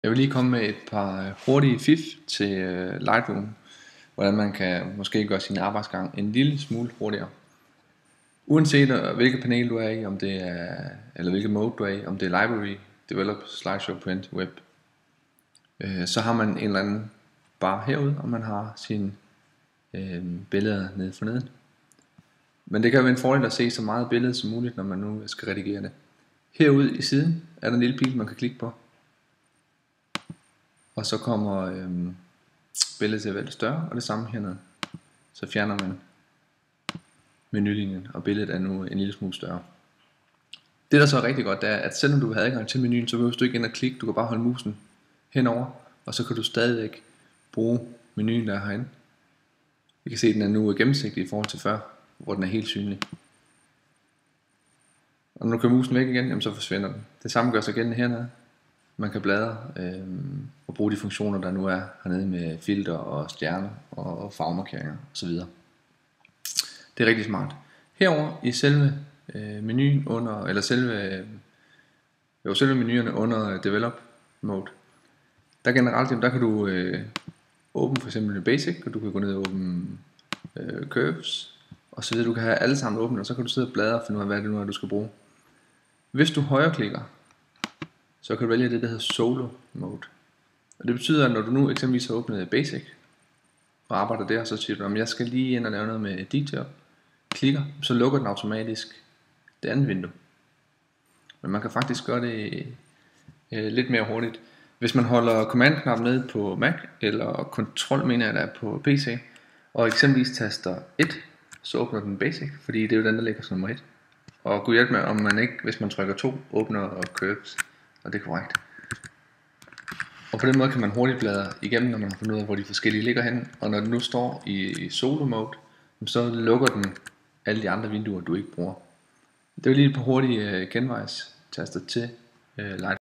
Jeg vil lige komme med et par hurtige fif til Lightroom, hvordan man kan måske gøre sin arbejdsgang en lille smule hurtigere. Uanset hvilket panel du er i, om det er, eller hvilket mode du er i, om det er Library, Develop, Slideshow, Print, Web, så har man en eller anden bar herude, og man har sine billeder nede for neden. Men det kan være en fordel at se så meget billede som muligt, når man nu skal redigere det. Herude i siden er der en lille pil, man kan klikke på. Og så kommer billedet til at være lidt større, og det samme hernede. Så fjerner man menulinjen, og billedet er nu en lille smule større. Det der så er rigtig godt, det er, at selvom du har adgang til menuen, så behøver du ikke ind og klikke. Du kan bare holde musen henover, og så kan du stadigvæk bruge menuen der herinde. Vi kan se, at den er nu gennemsigtig i forhold til før, hvor den er helt synlig. Og når du kører musen væk igen, jamen så forsvinder den. Det samme gør sig gældende hernede. Man kan bladre og bruge de funktioner, der nu er hernede med filter og stjerner og farvemarkeringer osv. Det er rigtig smart. Herover i selve menuen under, eller selve menuerne under Develop Mode, der generelt, der kan du åbne for eksempel Basic, og du kan gå ned og åbne Curves og så videre. Du kan have alle sammen åbne, og så kan du sidde og bladre og finde ud af, hvad det nu er, du skal bruge. Hvis du højreklikker, så kan du vælge det, der hedder Solo Mode. Og det betyder, at når du nu eksempelvis har åbnet Basic og arbejder der, så siger du, at jeg skal lige ind og lave noget med detail, klikker, så lukker den automatisk det andet vindue. Men man kan faktisk gøre det lidt mere hurtigt. Hvis man holder command-knappen nede på Mac, eller Control mener jeg der er på PC, og eksempelvis taster 1, så åbner den Basic, fordi det er jo den, der ligger som nummer 1. Og kunne hjælpe med, om man ikke, hvis man trykker 2, åbner Curves, og det er korrekt. Og på den måde kan man hurtigt bladre igennem, når man har fundet ud af, hvor de forskellige ligger henne. Og når den nu står i solo mode, så lukker den alle de andre vinduer, du ikke bruger. Det er jo lige et par hurtige genvejstaster til Lightroom.